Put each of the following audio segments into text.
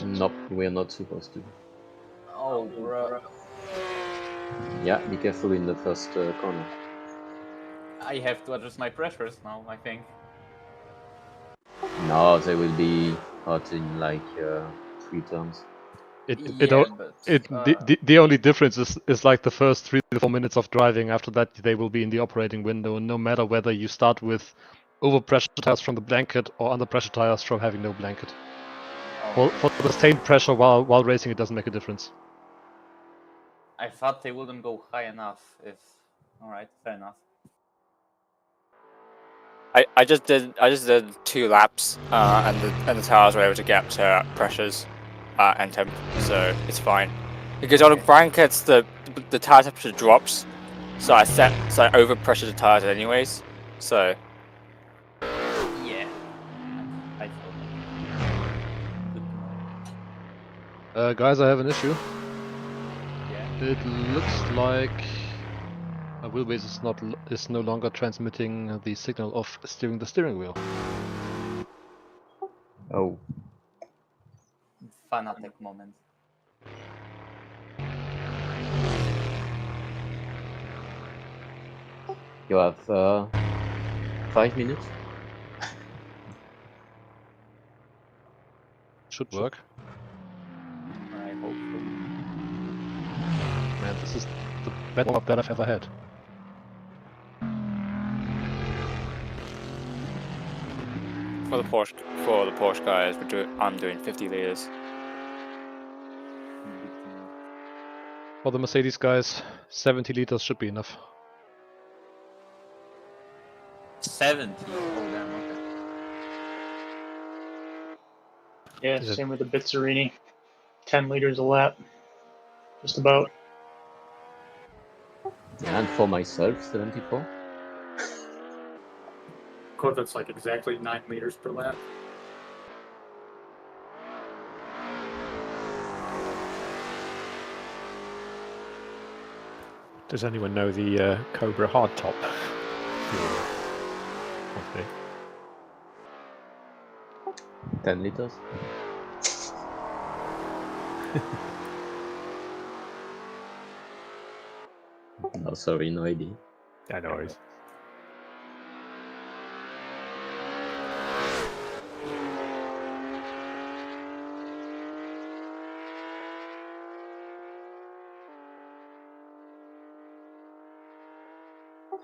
Nope, we're not supposed to. Oh, bro. Yeah, be careful in the first corner. I have to adjust my pressures now, I think. No, they will be hot in like 3 turns. The only difference is like the first 3 to 4 minutes of driving. After that, they will be in the operating window, no matter whether you start with overpressure tires from the blanket or under pressure tires from having no blanket. For the same pressure while racing, it doesn't make a difference. I thought they wouldn't go high enough. Alright, fair enough. I just did 2 laps, and the tires were able to get to pressures and temp, so it's fine. Because on the blankets, the tire temperature drops, so I overpressure the tires anyways. So yeah, I thought. Guys, I have an issue. Yeah. It looks like my wheelbase is no longer transmitting the signal of steering the steering wheel. Oh. FANATEC moment. You have 5 minutes? Should work. I hope so. Man, this is the best warm-up that I've ever had. for the Porsche guys, I'm doing 50 liters. For the Mercedes guys, 70 liters should be enough. 70? Oh, damn, okay. Yeah, same with the Bizzarini. 10 liters a lap. Just about. And for myself, 74. Corvette's like exactly 9 liters per lap. Does anyone know the Cobra hardtop? Okay. 10 liters. No, sorry, no idea. Yeah, no worries.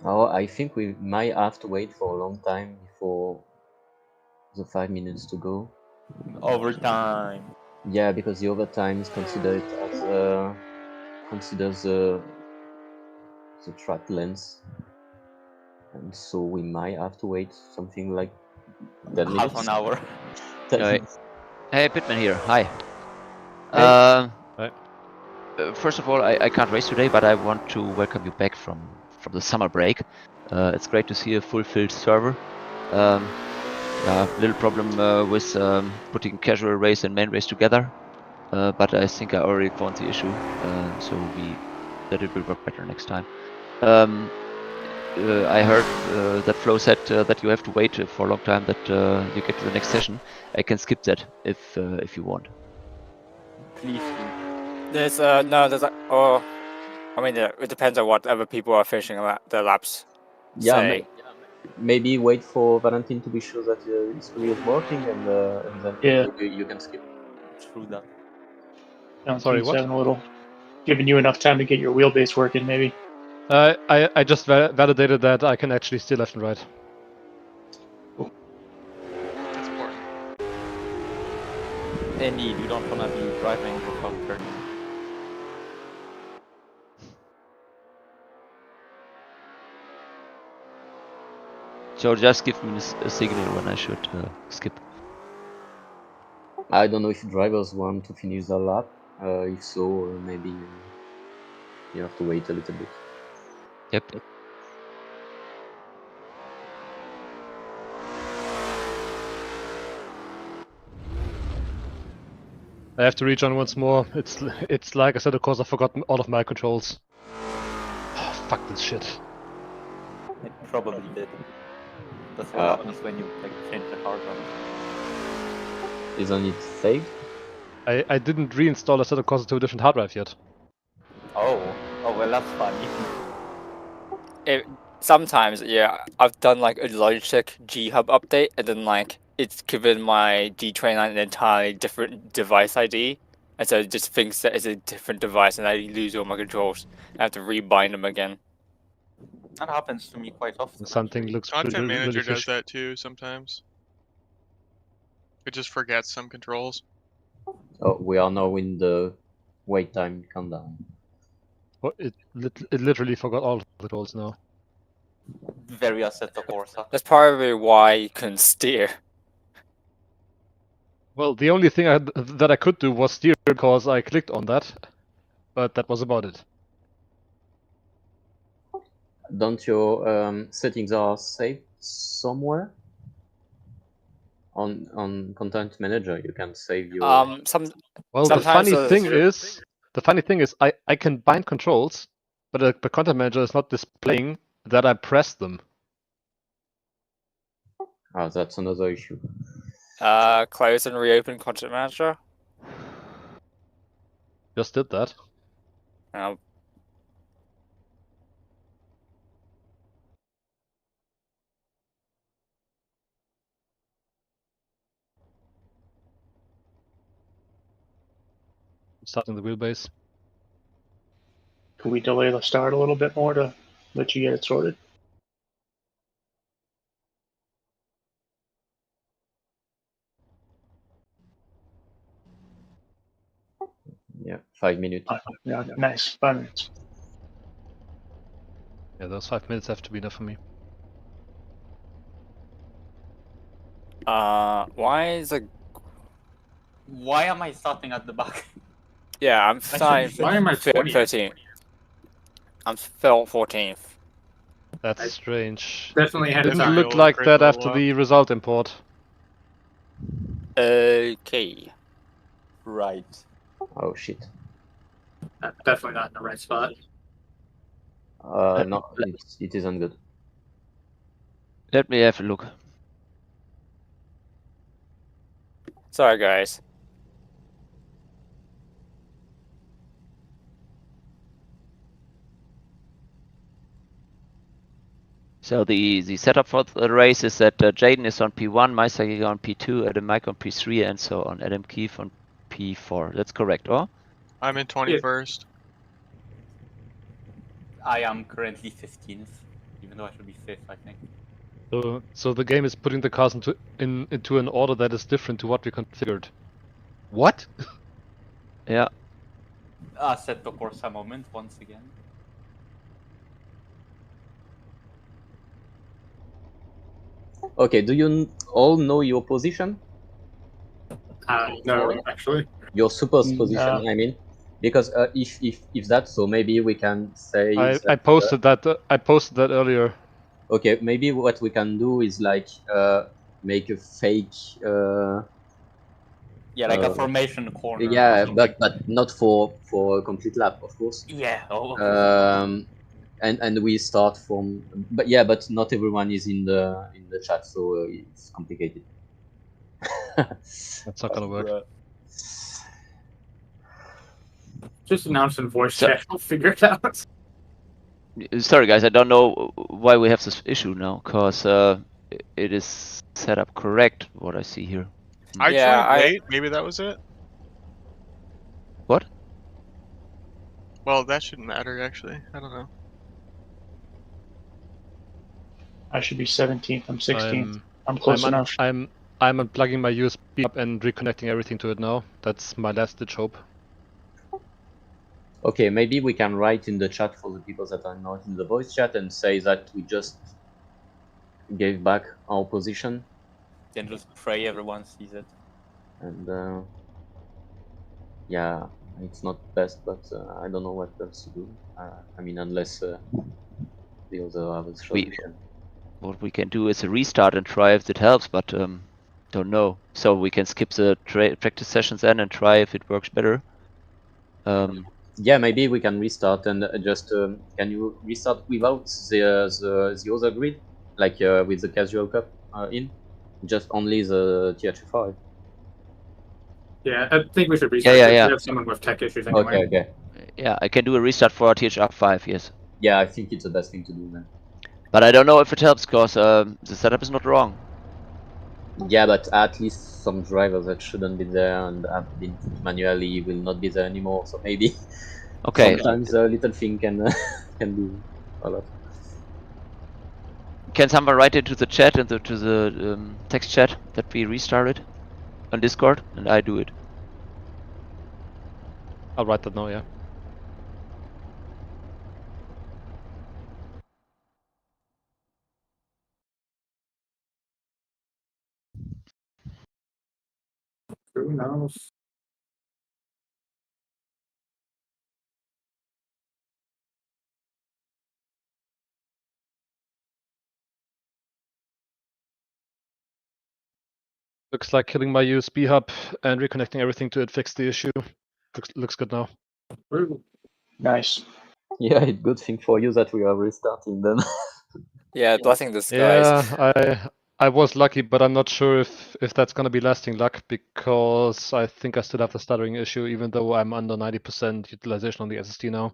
Oh, I think we might have to wait for a long time before the 5 minutes to go. Overtime. Yeah, because the overtime is considered as considers the track length, and so we might have to wait something like 10 minutes. Half an hour. Hey, Pitman here. Hi. Hey. First of all, I can't race today, but I want to welcome you back from the summer break. It's great to see a full-filled server. Little problem with putting casual race and main race together, but I think I already found the issue, so that it will work better next time. I heard that Flo said that you have to wait for a long time that you get to the next session. I can skip that if you want. Please. There's I mean, it depends on what other people are finishing the laps. Yeah, maybe wait for Valentin to be sure that his wheel is working, and then you can skip. True that. Sorry, what? Having a little, giving you enough time to get your wheelbase working, maybe. I just validated that I can actually steer left and right. That's important. Indeed, you don't want to be driving without turning. So just give me a signal when I should skip. I don't know if drivers want to finish their lap. If so, maybe you have to wait a little bit. Yep. I have to rejoin once more. It's like I said, of course, I've forgotten all of my controls. Oh, fuck this shit. It probably did. That's what happens when you change the hardware. Isn't it saved? I didn't reinstall Assetto Corsa to a different hard drive yet. Oh, well, that's funny. Sometimes, yeah, I've done like a Logitech G Hub update, and then like it's given my G29 an entirely different device ID, and so it just thinks that it's a different device, and I lose all my controls. I have to rebind them again. That happens to me quite often. Something actually. looks Content really, Manager really does fishy. that too sometimes. It just forgets some controls. Oh, we are now in the wait time countdown. Oh, it literally forgot all the controls now. Very Assetto Corsa. That's probably why you couldn't steer. Well, the only thing that I could do was steer because I clicked on that, but that was about it. Don't your settings are saved somewhere? On Content Manager, you can save your. Well, the sometimes funny thing is, I can bind controls, but the Content Manager is not displaying that I pressed them. Ah, that's another issue. Close and reopen Content Manager. Just did that. Starting the wheelbase. Can we delay the start a little bit more to let you get it sorted? Yeah, 5 minutes. Yeah, nice. 5 minutes. Yeah, those 5 minutes have to be enough for me. Why is a... Why am I starting at the back? Yeah, I'm starting. Why am I 20th? 13th. I'm still 14th. That's strange. Definitely had Didn't time. look like that after the result import. Okay. Right. Oh shit. Definitely not in the right spot. No, it isn't good. Let me have a look. Sorry, guys. So the setup for the race is that Jaden is on P1, Meister on P2, Adam Mike on P3, and so on. Adam Keefe on P4. That's correct, or? I'm in 21st. I am currently 15th, even though I should be 5th, I think. So the game is putting the cars into an order that is different to what we configured. What? Yeah. Assetto Corsa moment once again. Okay, do you all know your position? No, actually. Your supposed position, No. I mean. Because if that's so, maybe we can say I posted that. I posted that earlier. okay, maybe what we can do is like make a fake. Yeah, like a formation corner. Yeah, but not for a complete lap, of course. Yeah. Oh, okay. And we start from, but yeah, but not everyone is in the chat, so it's complicated. That's not gonna work. Just announce in voice chat. I'll figure it out. Sorry, guys, I don't know why we have this issue now, because it is set up correct, what I see here. I Yeah, joined late. Maybe that was it. What? Well, that shouldn't matter, actually. I don't know. I should be 17th. I'm 16th. I'm close enough. I'm unplugging my USB up and reconnecting everything to it now. That's my last ditch hope. Okay, maybe we can write in the chat for the people that are not in the voice chat and say that we just gave back our position. Then just pray everyone sees it. And yeah, it's not best, but I don't know what else to do. I mean, unless the other have a solution. What we can do is a restart and try if it helps, but don't know. So we can skip the practice sessions then and try if it works better. Yeah, maybe we can restart and just can you restart without the other grid, like with the casual cup in, just only the THR5. Yeah, I think we should restart. yeah, We yeah. have someone with tech issues anyway. Okay, okay. Yeah, I can do a restart for THR5, yes. Yeah, I think it's the best thing to do, man. But I don't know if it helps, because the setup is not wrong. Yeah, but at least some drivers that shouldn't be there and have been put manually will not be there anymore. So maybe Okay, sometimes a little thing can can do a lot. can someone write into the chat, into the text chat, that we restarted on Discord, and I do it. I'll write that now, yeah. Who knows? Looks like killing my USB hub and reconnecting everything to it fixed the issue. Looks good now. Woo. Nice. Yeah, it's good thing for you that we are restarting then. Yeah, blessing in disguise. Yeah, I was lucky, but I'm not sure if that's gonna be lasting luck, because I think I still have the stuttering issue, even though I'm under 90% utilization on the SSD now.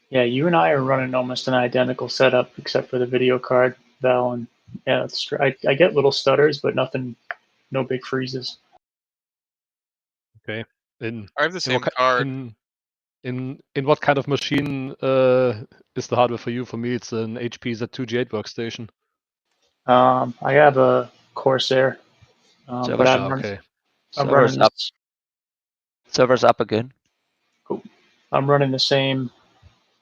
Yeah, you and I are running almost an identical setup, except for the video card, Val, and yeah, that's I get little stutters, but nothing, no big freezes. Okay. In I have the in same what card. in what kind of machine is the hardware for you? For me, it's an HP Z2G8 workstation. I have a Corsair, but Servers, I'm running. Okay. I'm servers running up. this. Servers up again. Cool. I'm running the same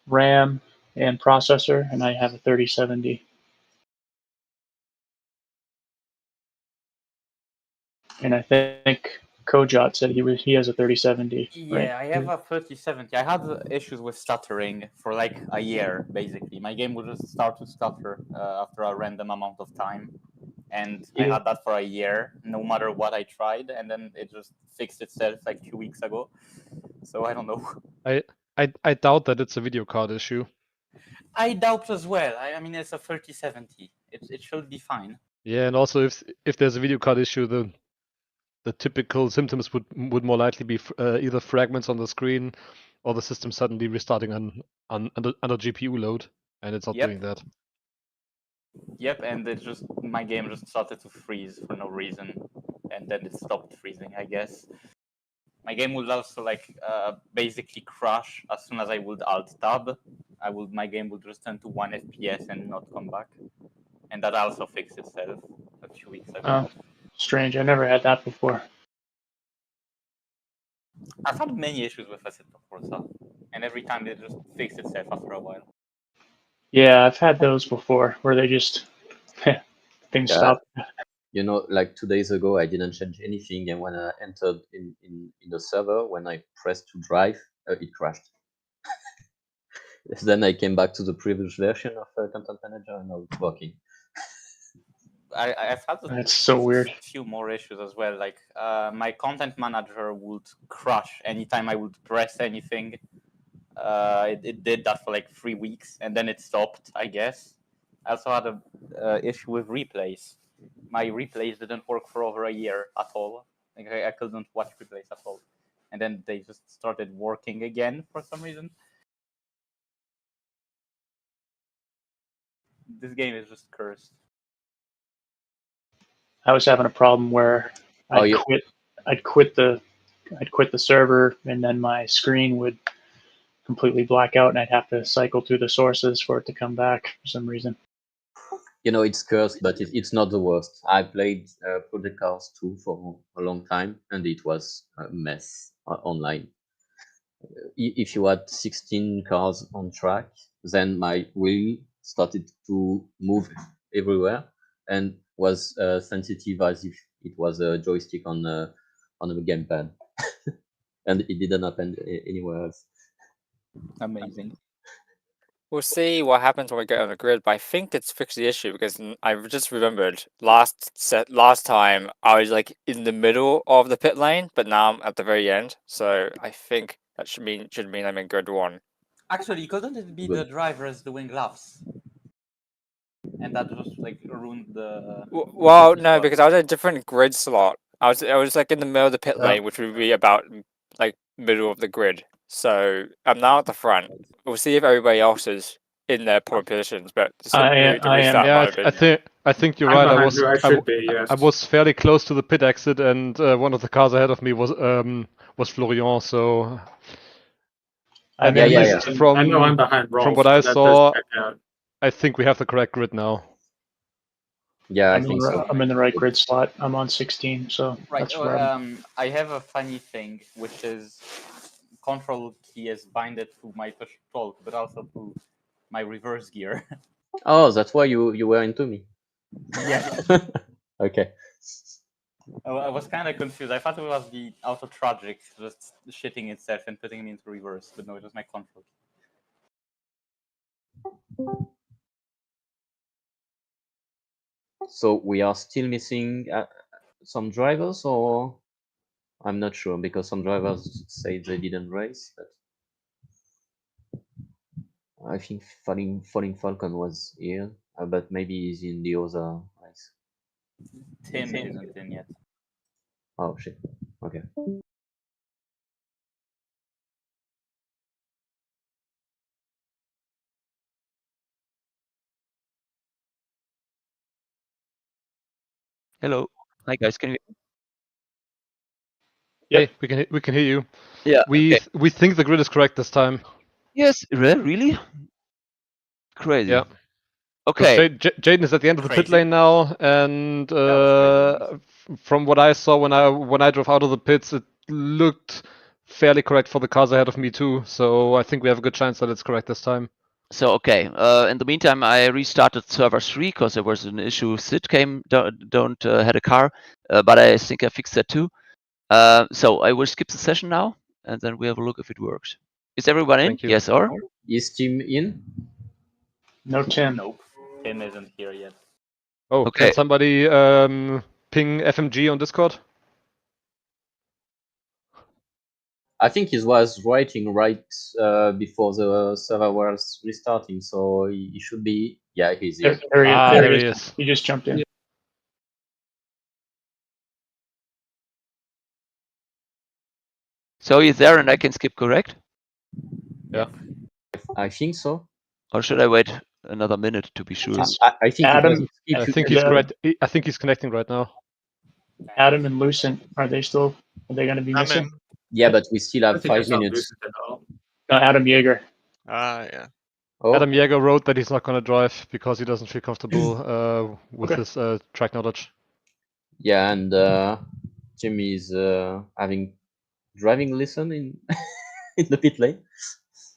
RAM and processor, and I have a 3070. And I think Kojot said he has a 3070, right? Yeah, I have a 3070. I had issues with stuttering for like a year, basically. My game would just start to stutter after a random amount of time. And I Yeah. had that for a year, no matter what I tried, and then it just fixed itself like 2 weeks ago. So I don't know. I doubt that it's a video card issue. I doubt as well. I mean, it's a 3070. It should be fine. Yeah, and also if there's a video card issue, the typical symptoms would more likely be either fragments on the screen, or the system suddenly restarting under GPU load, and it's not Yep. doing that. Yep, and it just my game just started to freeze for no reason, and then it stopped freezing, I guess. My game would also like basically crash as soon as I would alt tab. My game would just turn to 1 FPS and not come back, and that also fixed itself a few weeks ago. Oh, strange. I never had that before. I've had many issues with Assetto Corsa, and every time it just fixed itself after a while. Yeah, I've had those before where they just things Yeah. stop. You know, like 2 days ago, I didn't change anything, and when I entered in the server, when I pressed to drive, it crashed. Then I came back to the previous version of Content Manager, and now it's working. I've had That's so weird. a few more issues as well. Like my content manager would crash anytime I would press anything. It did that for like 3 weeks, and then it stopped, I guess. I also had a issue with replays. My replays didn't work for over a year at all. Like I couldn't watch replays at all, and then they just started working again for some reason. This game is just cursed. I was having a problem where I'd quit the server, and then my screen would completely black out, and I'd have to cycle through the sources for it to come back for some reason. You know, it's cursed, but it's not the worst. I played Project Cars 2 for a long time, and it was a mess online. If you had 16 cars on track, then my wheel started to move everywhere and was sensitive as if it was a joystick on a gamepad, and it didn't happen anywhere else. Amazing. We'll see what happens when we get on the grid, but I think it's fixed the issue because I've just remembered last time I was like in the middle of the pit lane, but now I'm at the very end. So I think that should mean I'm in grid 1. Actually, couldn't it be the drivers doing laps? And that just like ruined the. Well, no, because I was in a different grid slot. I was like in the middle of the pit Yeah. lane, which would be about like middle of the grid. So I'm now at the front. We'll see if everybody else is in their proper positions, but I the am. restart Yeah, might have been. I think you're I'm right. behind you. I should be. Yes. I was fairly close to the pit exit, and one of the cars ahead of me was Florian. So I'm at in least the- from I know I'm behind Rolf. from what I but that does saw, check out. I think we have the correct grid now. Yeah, I I'm think so. I'm in the right grid slot. I'm on 16, so Right. that's where I have a funny thing, which is control key is binded to my push torque, but also to my reverse gear. Oh, that's why you were into me. Yes. Okay. I was kind of confused. I thought it was the auto tragic just shitting itself and putting me into reverse, but no, it was my control. So we are still missing some drivers, or I'm not sure because some drivers say they didn't race. But I think Falling Falcon was here, but maybe he's in the other race. Tim isn't in yet. Oh shit. Okay. Hello. Hi guys, can you? Yep. Hey, we can hear you. Yeah. We Okay. we think the grid is correct this time. Yes. Really? Crazy. Yeah. Okay. Jaden is at the end of the pit Crazy. lane now, and was from what I saw when I drove out of the pits, it looked fairly correct for the cars ahead of me too. So I think we have a good chance that it's correct this time. So okay. In the meantime, I restarted server 3 because there was an issue. Sid don't had a car, but I think I fixed that too. So I will skip the session now, and then we have a look if it works. Is everyone in? Thank you. Yes or? Is Tim in? no Tim. Nope. Tim isn't here yet. Oh, Okay. can somebody ping FMG on Discord? I think he was writing right before the server was restarting, so he should be. Yeah, he's here. There he is. He just jumped in. So he's there, and I can skip, correct? Yeah. I think so. Or should I wait another minute to be sure? I think Adam, it was, I think he's correct. I think he's connecting right now. Adam and Lucent, are they going to be I'm missing? in. Yeah, but we still I have think I 5 saw minutes. Lucent at all. No, Adam Yeager. Yeah. Oh, Adam Yeager wrote that he's not going to drive because he doesn't feel comfortable with Okay. his track knowledge. yeah, and Jimmy is having driving lesson in in the pit lane.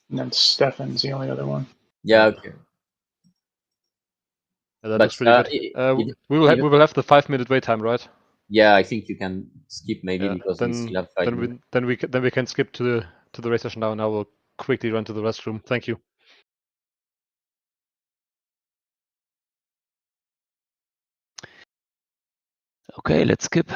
And then Stefan's the only other one. Yeah, okay. Yeah, that But, looks pretty good. We will have the 5-minute wait time, right? Yeah, I think you can skip maybe Yeah. because we still have 5 minutes. Then we can skip to the race session now, and I will quickly run to the restroom. Thank you. Okay, let's skip.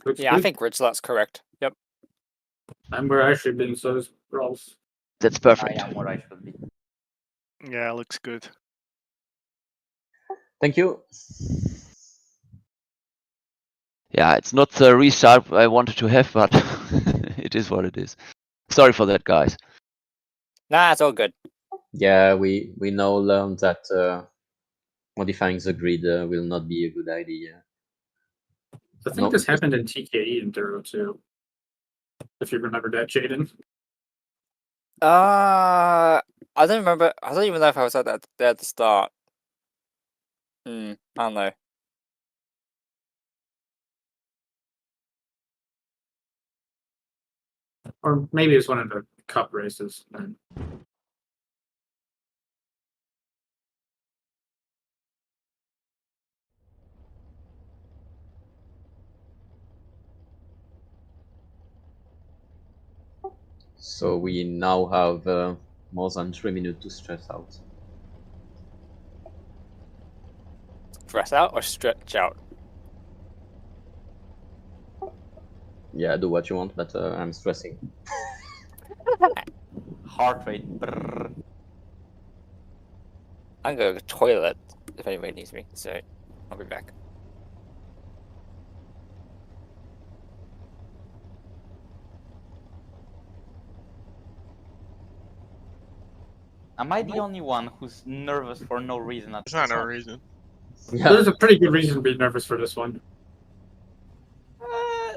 Looks Yeah, I good. think grid slot's correct. Yep. I'm where I should be, so is Rolf. That's perfect. I am where I should be. Yeah, looks good. Thank you. Yeah, it's not the restart I wanted to have, but it is what it is. Sorry for that, guys. Nah, it's all good. Yeah, we now learned that modifying the grid will not be a good idea. I think this happened in TKE Enduro too. If you remember that, Jaden. I don't remember. I don't even know if I was at that there at the start. I don't know. Or maybe it's one of the cup races. Then. So we now have more than 3 minutes to stress out. Stress out or stretch out? Yeah, do what you want, but I'm stressing. Heart rate. Brrr. I'm going to the toilet if anybody needs me, so I'll be back. Am I the only one who's nervous for no reason? It's not no reason. Yeah. There's a pretty good reason to be nervous for this one.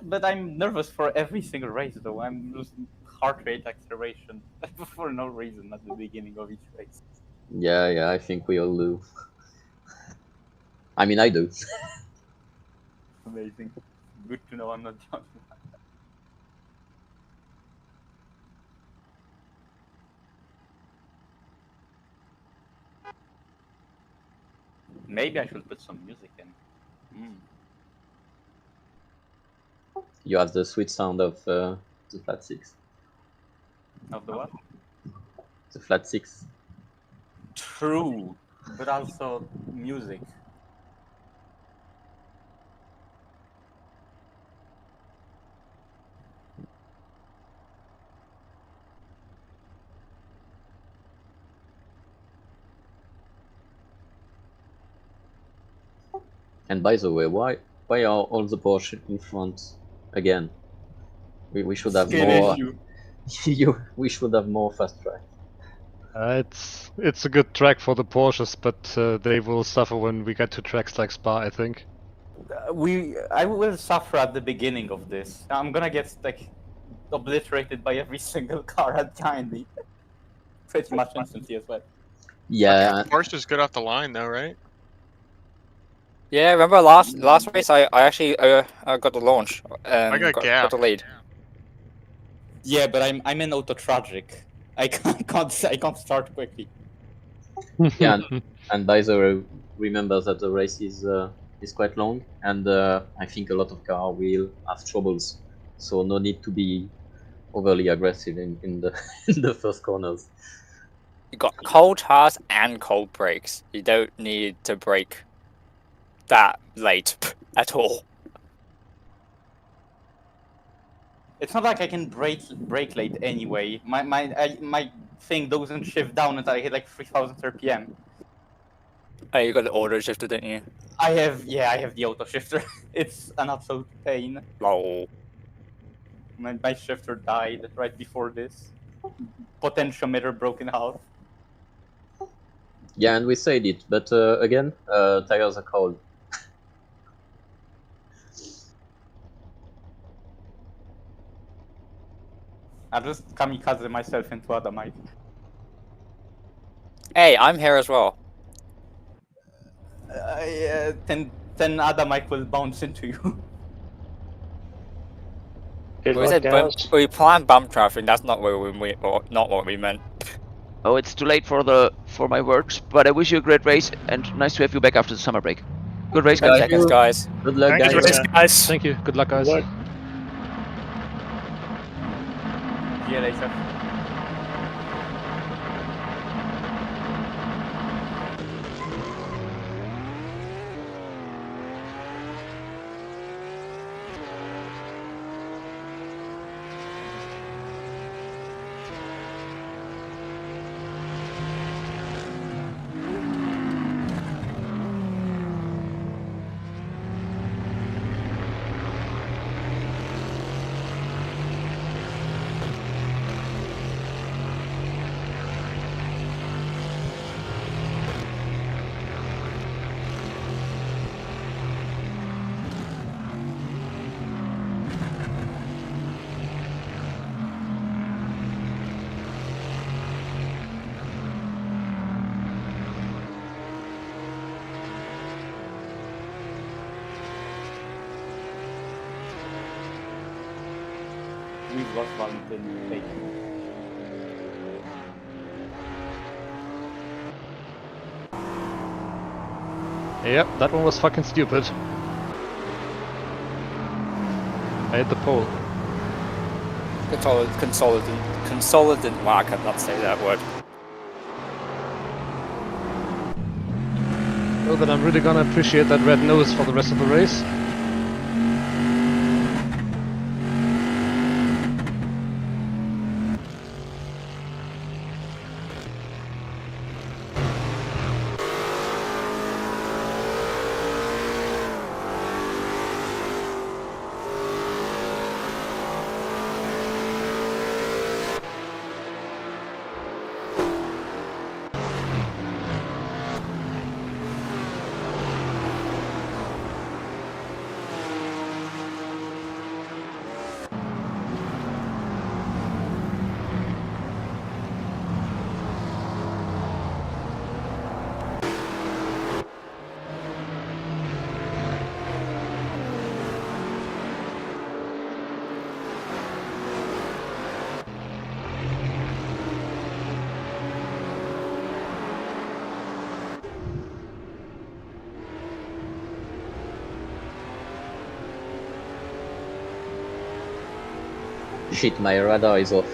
But I'm nervous for every single race, though. I'm losing heart rate acceleration for no reason at the beginning of each race. Yeah, I think we all do. I mean, I do. Amazing. Good to know I'm not the only one. Maybe I should put some music in. You have the sweet sound of the flat six. Of the what? The flat six. True, but also music. And by the way, why are all the Porsche in front again? We should have more. We should have more fast track. It's a good track for the Porsches, but they will suffer when we get to tracks like Spa, I think. I will suffer at the beginning of this. I'm gonna get like obliterated by every single car behind me. Pretty much instantly as well. Yeah. Porsche's good off the line though, right? Yeah, remember last race I actually got the launch. I got the lead. Yeah, but I'm in auto tragic. I can't start quickly. Yeah, and by the way, remember that the race is quite long, and I think a lot of cars will have troubles. So no need to be overly aggressive in the in the first corners. You got cold tires and cold brakes. You don't need to brake that late at all. It's not like I can brake late anyway. My thing doesn't shift down until I hit like 3,000 RPM. Oh, you got the auto shifter, didn't you? I have the auto shifter. It's an absolute pain. Lol. My shifter died right before this. Potentiometer broke in half. Yeah, and we said it, but again, tires are cold. I just kamikaze myself into Adamite. Hey, I'm here as well. 10 Adamite will bounce into you. We planned bump traffic. That's not what we meant. Oh, it's too late for my works, but I wish you a great race and nice to have you back after the summer break. Good race, 10 guys. seconds, guys. Good luck, Thanks, guys. Guys. Thank you. Good luck, guys. Good luck. See you later. We've lost Valentin. Take it. Yep, that one was fucking stupid. I hit the pole. Consolidant. Wow, I cannot say that word. Well, then I'm really gonna appreciate that red nose for the rest of the race. Shit, my radar is off.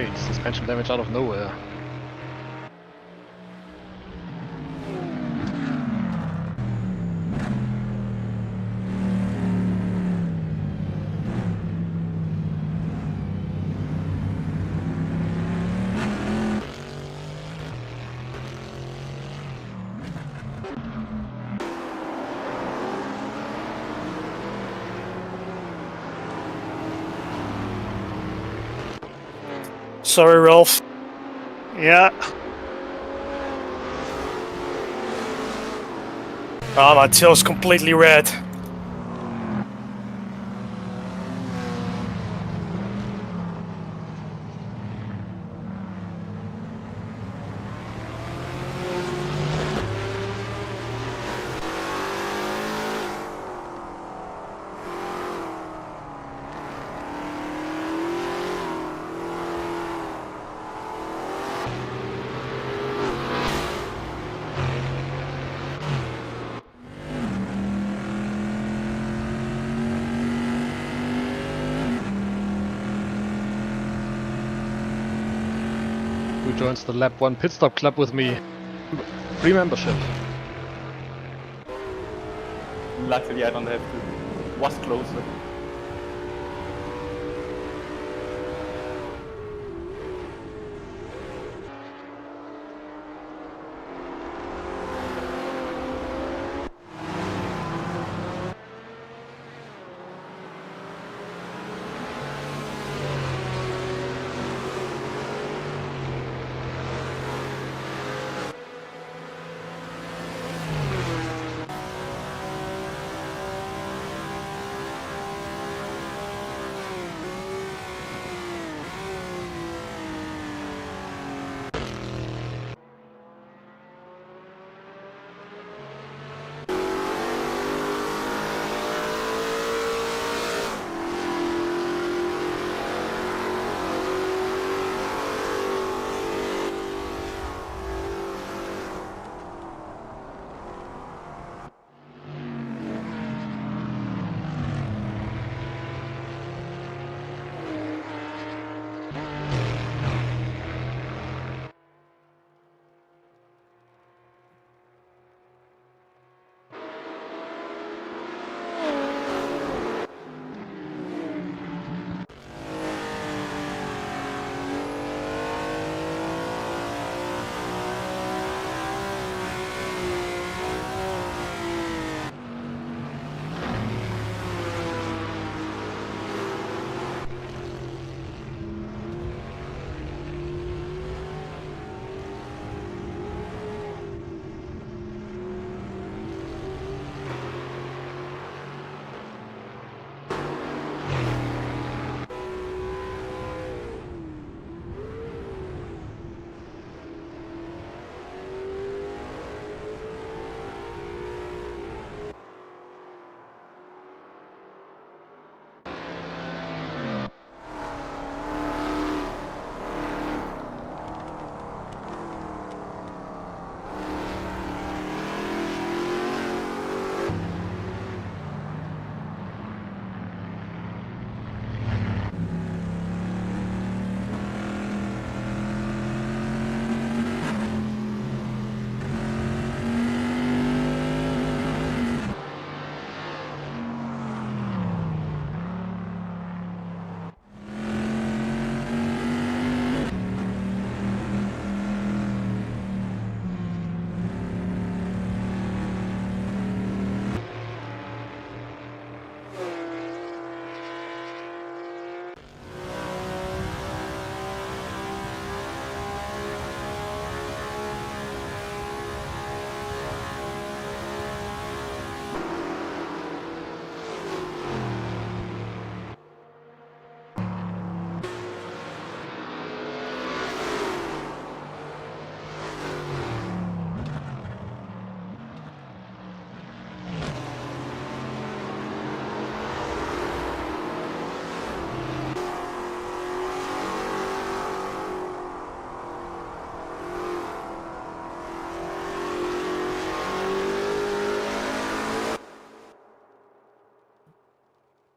Okay, suspension damage out of nowhere. Sorry, Rolf. Yeah. Oh, my tail's completely red. Who joins the Lap 1 Pit Stop Club with me? Free membership. Luckily, I don't have to. Was closer.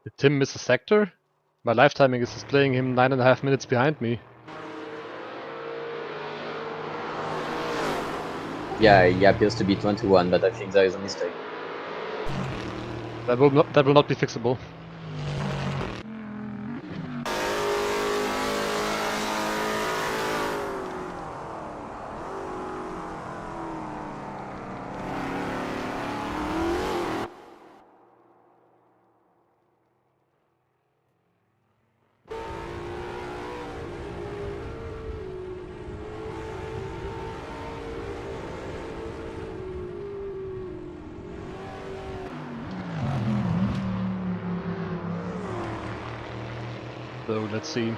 Did Tim miss a sector? My live timing is displaying him 9.5 minutes behind me. Yeah, he appears to be 21, but I think there is a mistake. That will not be fixable. So let's see.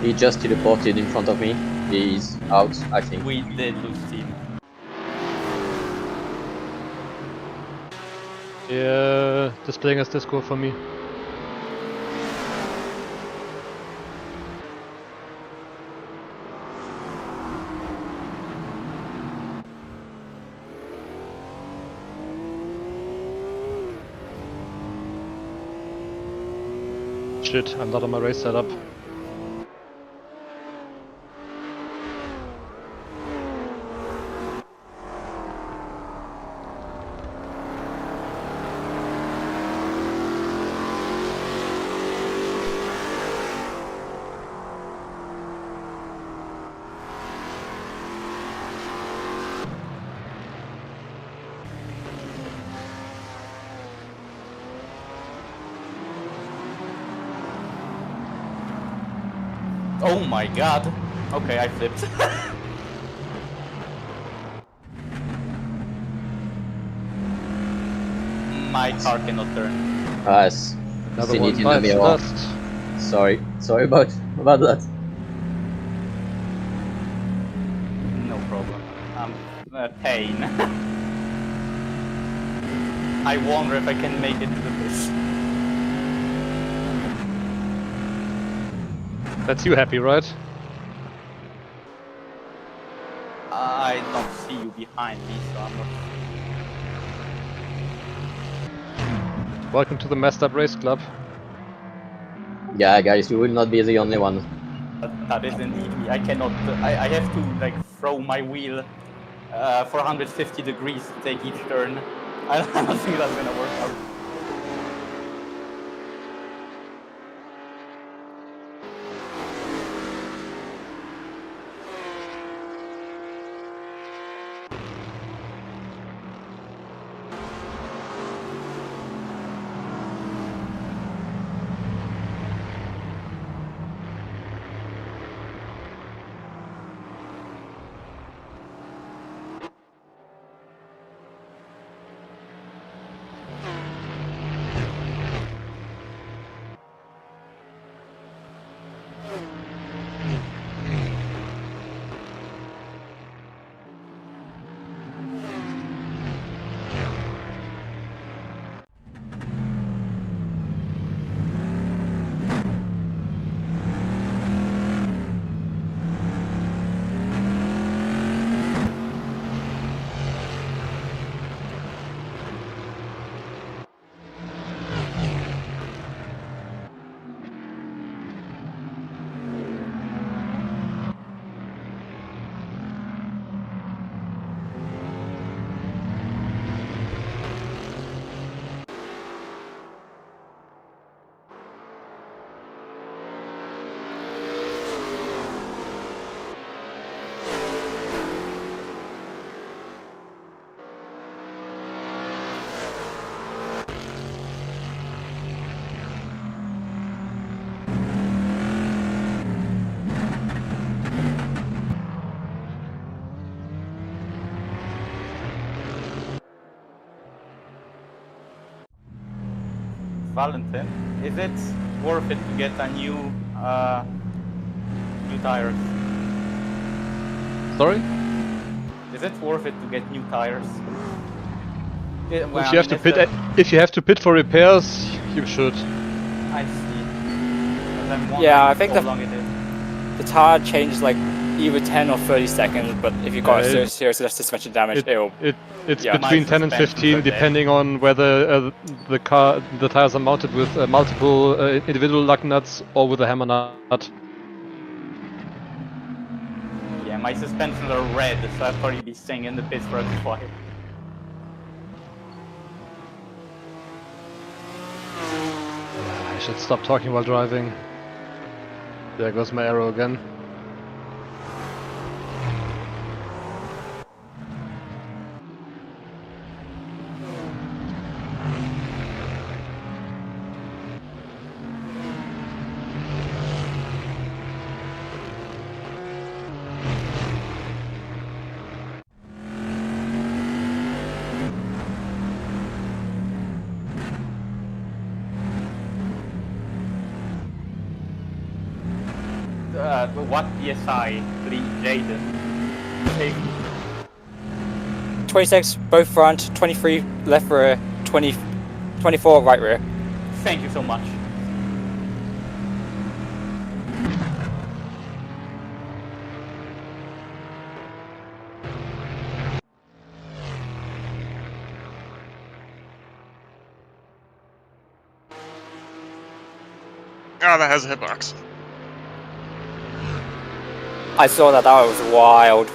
He just teleported in front of me. He's out, I think. We did lose team. Yeah, displaying as Discord for me. Shit, I'm not on my race setup. Oh my god. Okay, I flipped. My car cannot turn. Yes. Another Seen one it in the bites the mirror. dust. Sorry about that. No problem. Pain. I wonder if I can make it to this. That's you happy, right? I don't see you behind me, so I'm not. Welcome to the messed up race club. Yeah, guys, you will not be the only one. That is indeed me. I cannot. I have to like throw my wheel 450 degrees to take each turn. I don't think that's gonna work out. Valentin, is it worth it to get a new tires? Sorry? Is it worth it to get new tires? If you have to pit for repairs, you should. I see. Yeah, I think how long it is. the tire changes like either 10 or 30 seconds, but if you've got a serious suspension damage, it's between 10 and 15, depending on whether the tires are mounted with multiple individual lug nuts or with a hammer nut. Yeah, my suspensions are red, so I'll probably be staying in the pits for a while. I should stop talking while driving. There goes my arrow again. What PSI, please, Jaden? 26 both front, 23 left rear, 24 right rear. Thank you so much. Ah, that has a hitbox. I saw that. That was wild.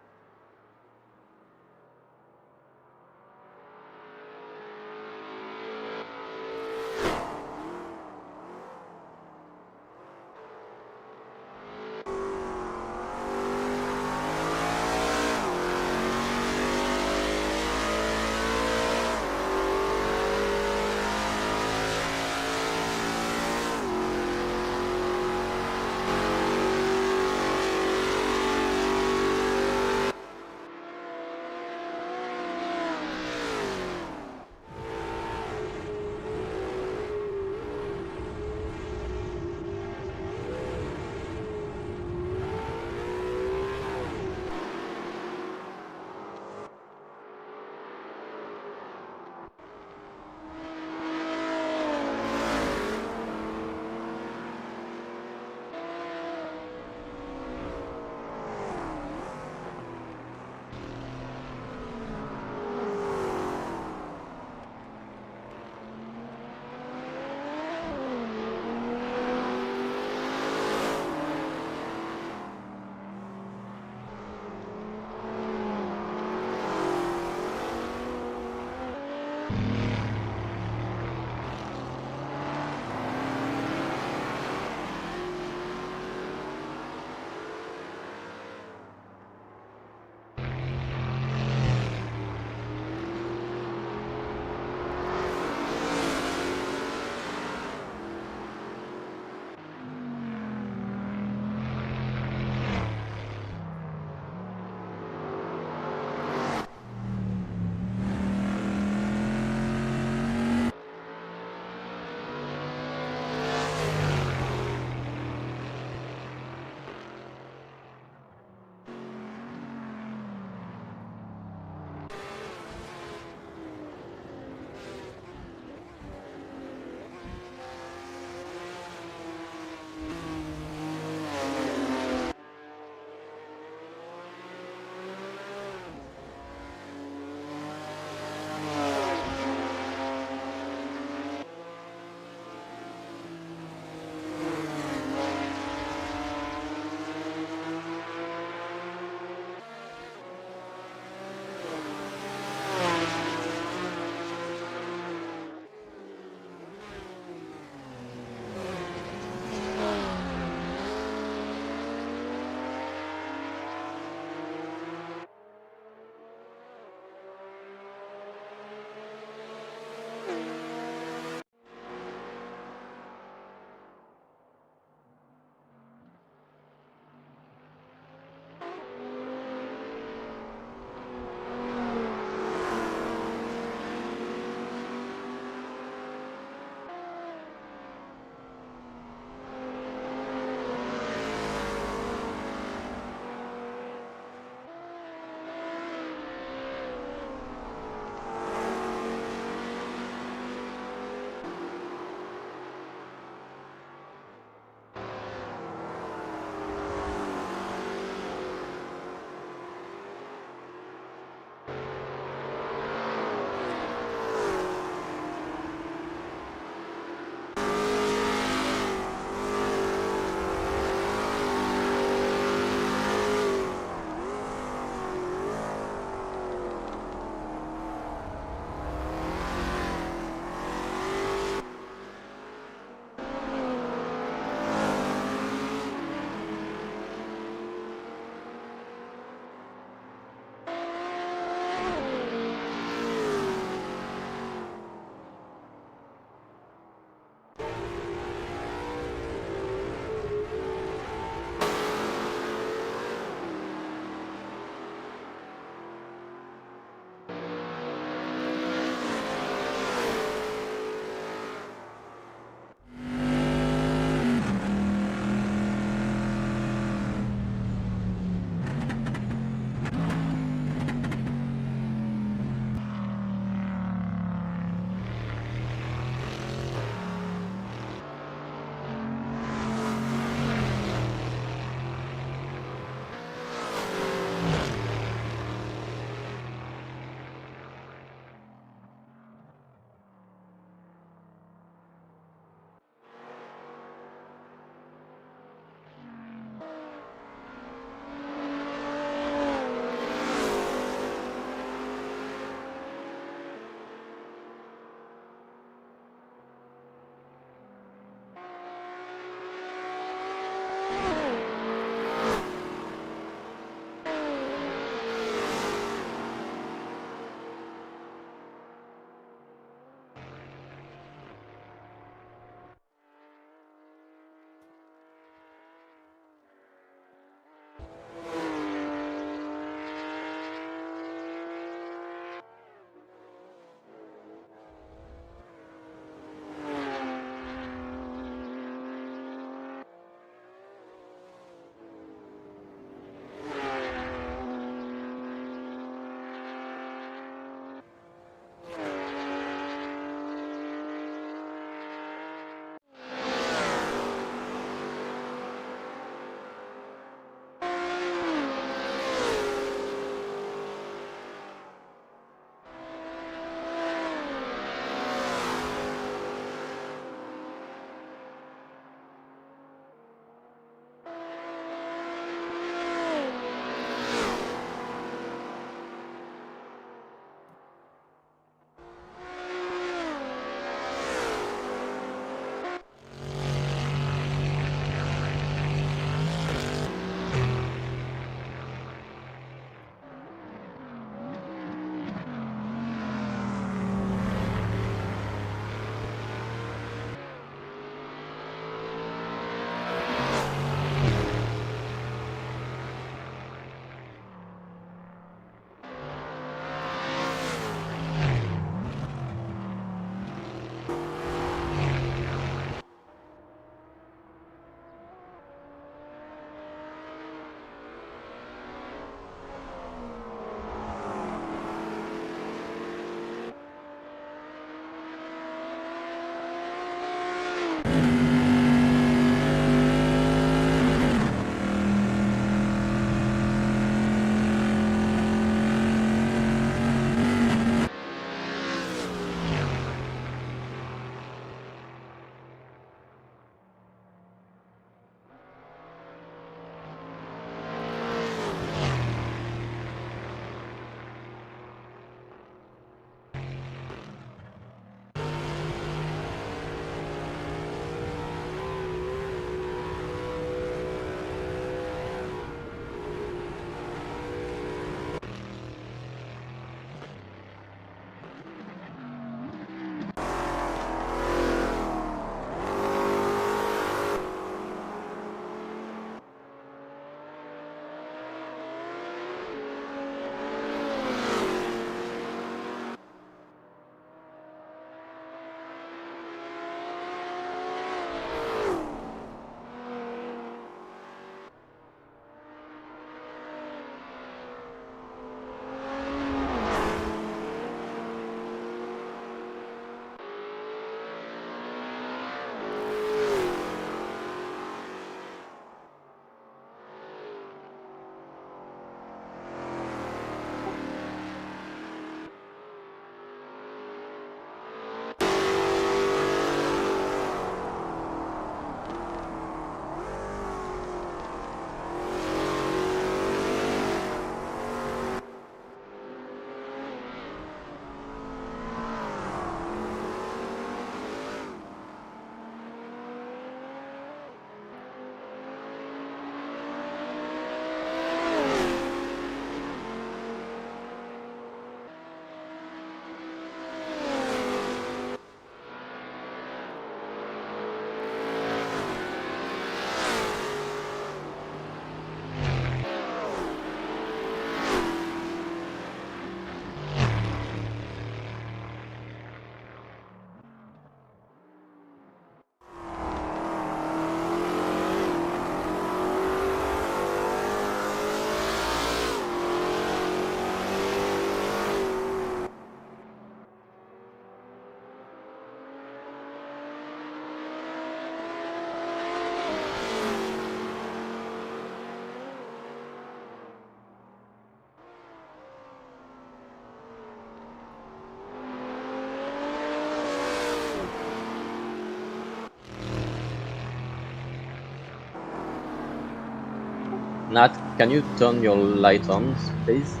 Nat, can you turn your light on, please?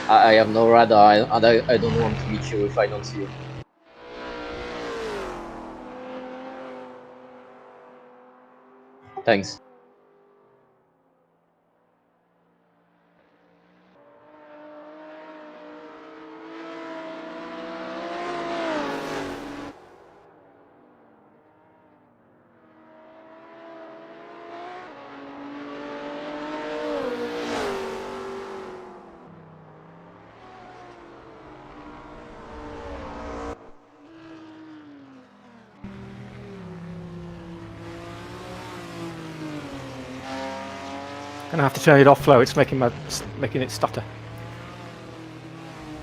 I have no radar, and I don't want to meet you if I don't see you. Thanks. Gonna have to turn it off, Flo. It's making it stutter.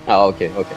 Oh, okay, okay.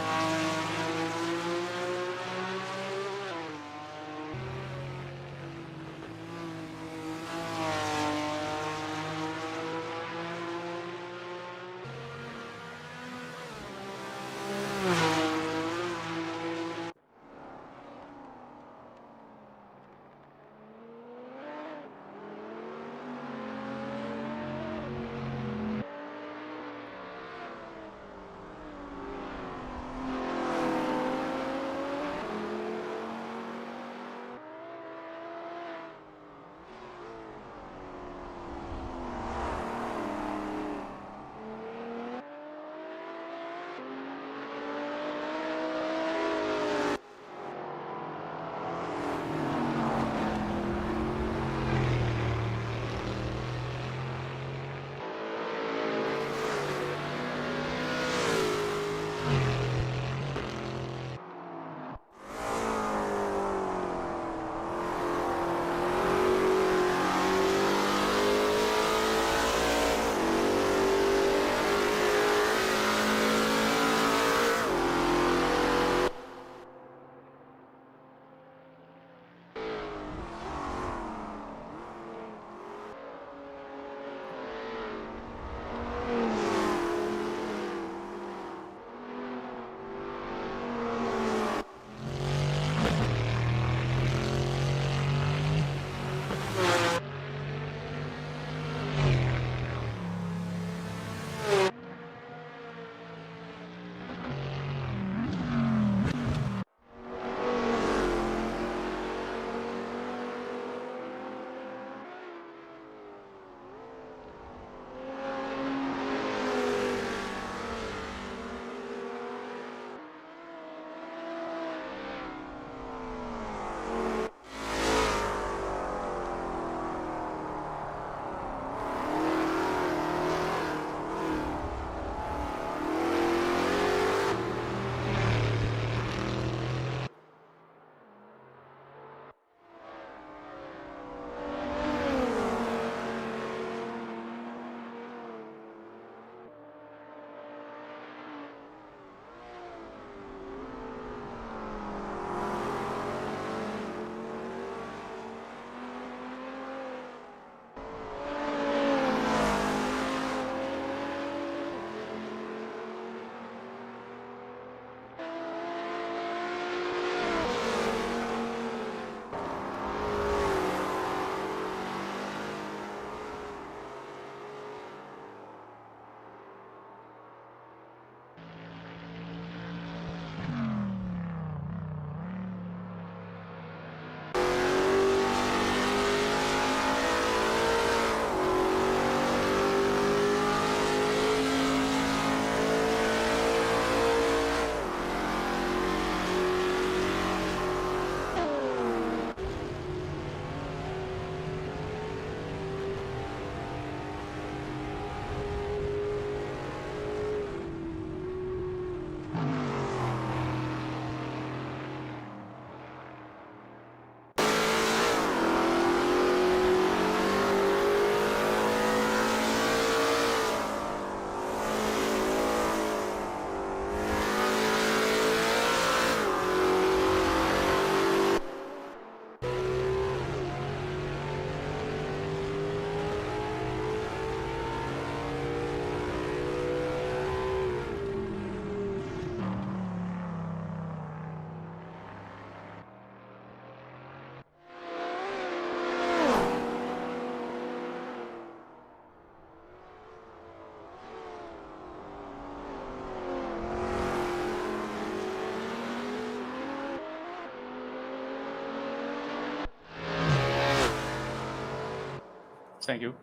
Thank you.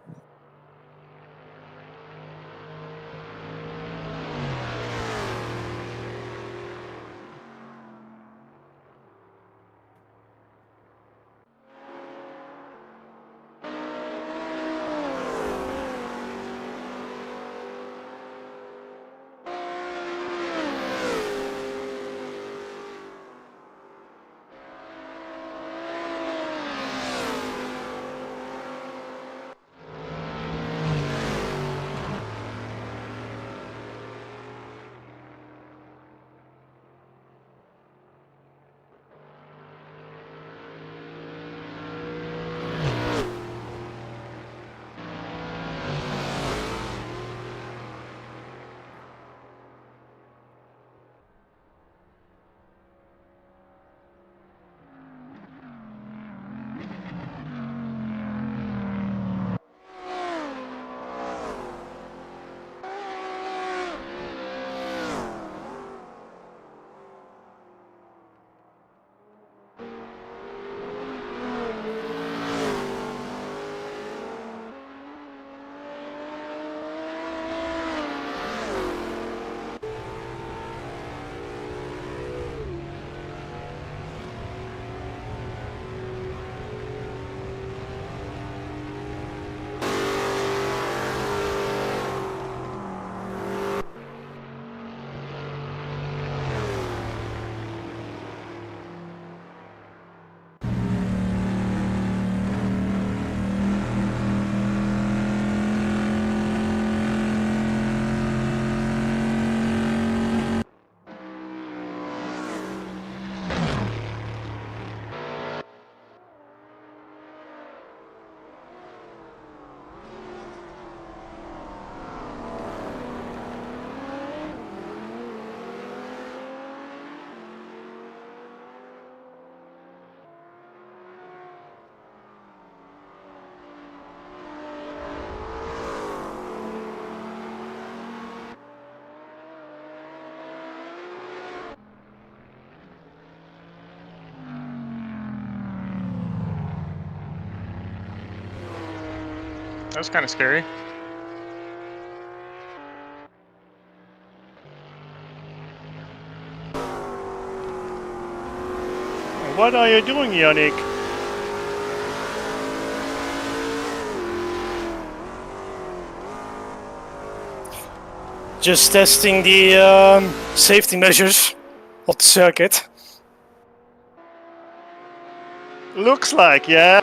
That was kind of scary. What are you doing, Yannick? Just testing the safety measures of the circuit. Looks like, yeah.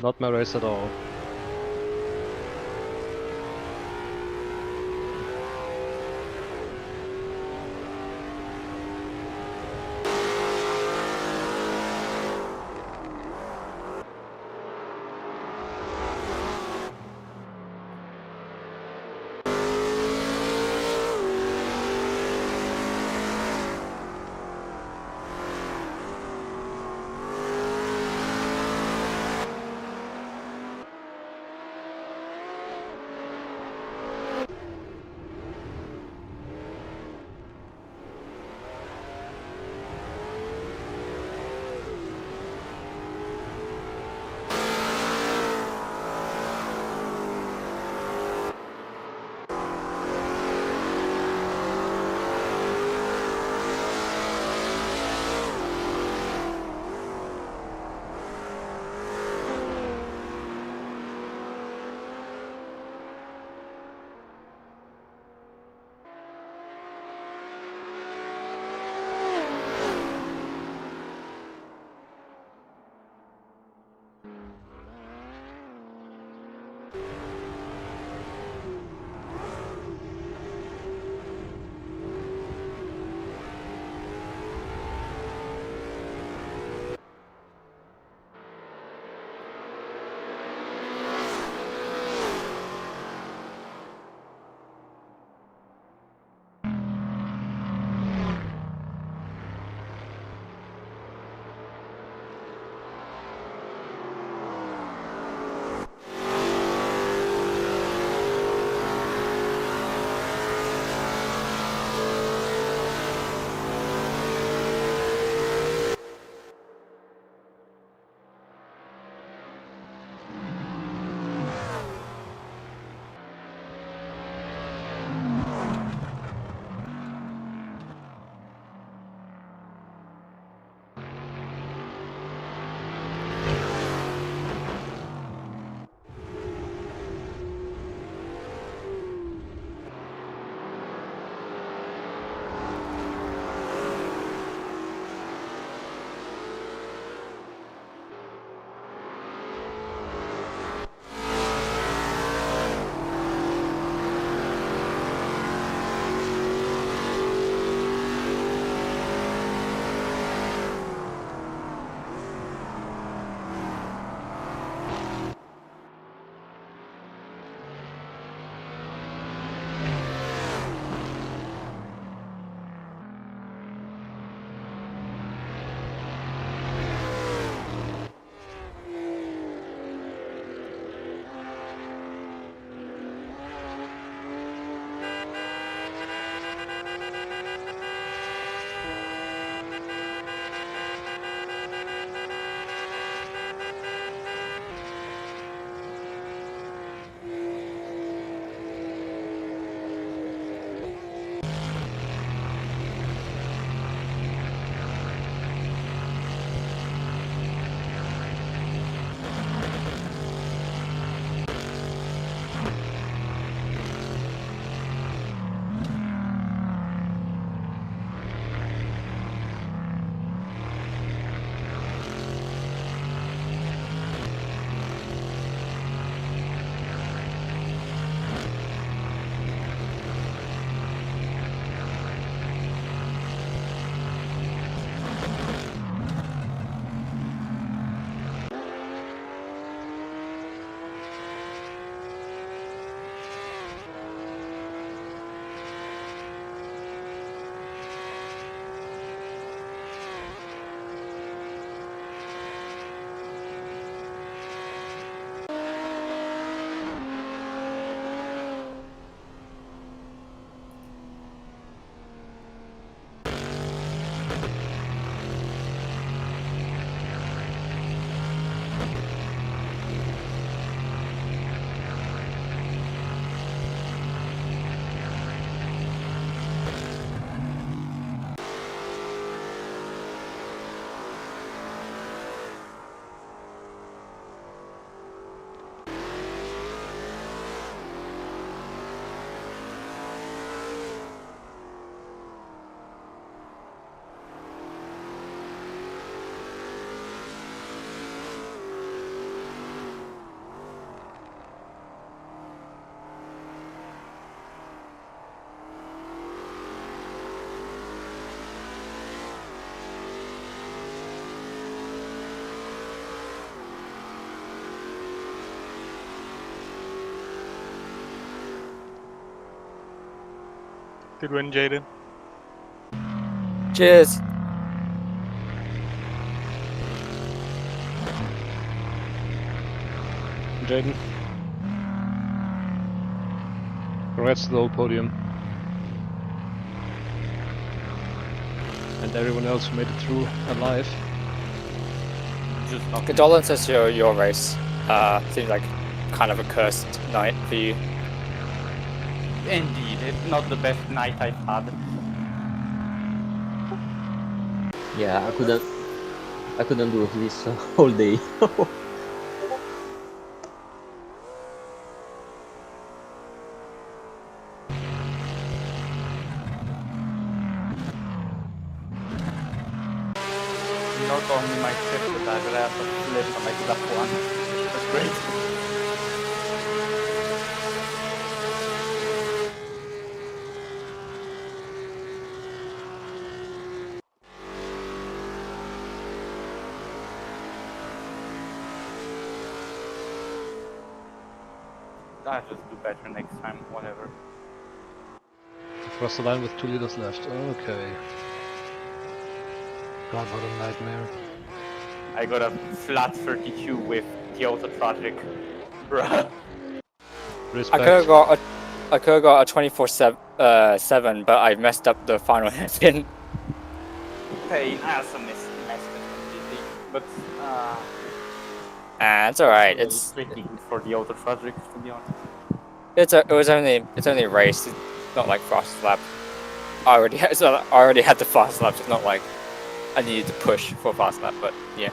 Not my race at all. Good win, Jaden. Cheers. Jaden. Congrats to the whole podium. And everyone else who made it through alive. Just not Condolences to your race. Seems like kind of a cursed night for you. Indeed, it's not the best night I've had. Yeah, I couldn't do this whole day. Not only my trip, but I would have to flip on my lap one. That's great. I'll just do better next time, whatever. Across the line with 2 liters left. Okay. God, what a nightmare. I got a flat 32 with the auto tragic. Bruh. Respect. I could have got a 24/7, but I messed up the final hairpin. Hey, I also missed it completely, but It's alright. It's pretty good for the auto tragic, to be honest. it's only a race. It's not like fast lap. I already had the fast laps. It's not like I needed to push for a fast lap, but yeah.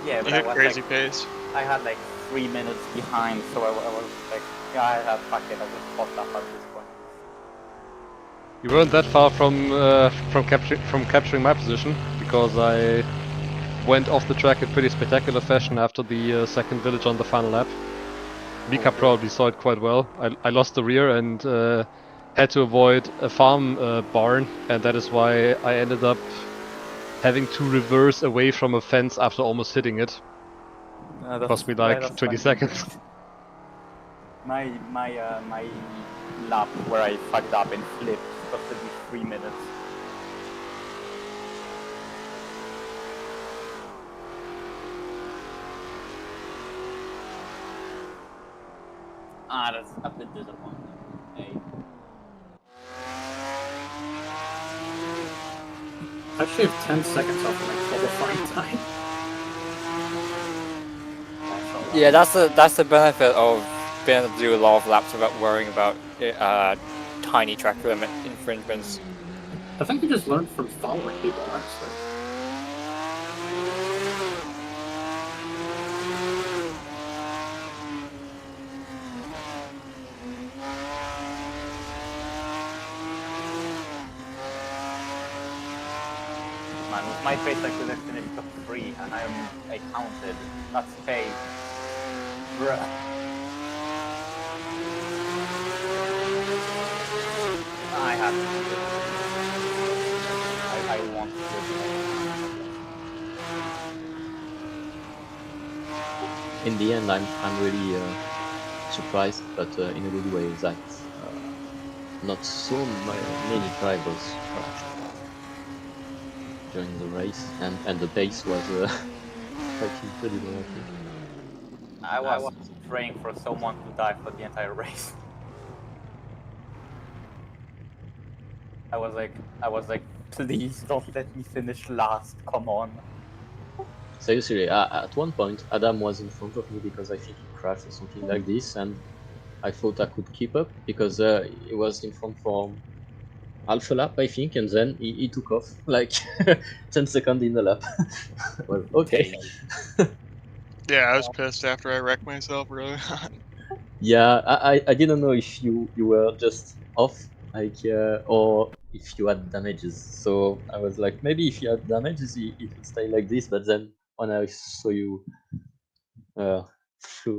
Yeah, but You I had was crazy like, pace. I had like 3 minutes behind, so I was like, yeah, I have fuck it, I'll just pop up at this point. You weren't that far from capturing my position, because I went off the track in pretty spectacular fashion after the second village on the final lap. Mika probably saw it quite well. I lost the rear and had to avoid a farm barn, and that is why I ended up having to reverse away from a fence after almost hitting it. Cost me like 20 seconds. My lap where I fucked up and flipped costed me 3 minutes. That's a bit disappointing. Hey. I shaved 10 seconds off of my qualifying time. Yeah, that's the benefit of being able to do a lot of laps without worrying about tiny track limit infringements. I think you just learned from following people, honestly. Man, with my pace I could have finished top 3 and I counted. That's pace. Bruh. I have to do it. I want to do it. In the end, I'm really surprised, but in a good way, that not so many drivers crashed during the race, and the pace was quite incredible, I think. I was praying for someone to die for the entire race. I was like, please don't let me finish last. Come on. Seriously, at one point, Adam was in front of me because I think he crashed or something like this, and I thought I could keep up because he was in front for half a lap, I think, and then he took off like 10 seconds in the lap. Well, okay. Yeah, I was pissed after I wrecked myself really hard. Yeah, I didn't know if you were just off, like, or if you had damages. So I was like, maybe if you had damages, it would stay like this. But then when I saw you flew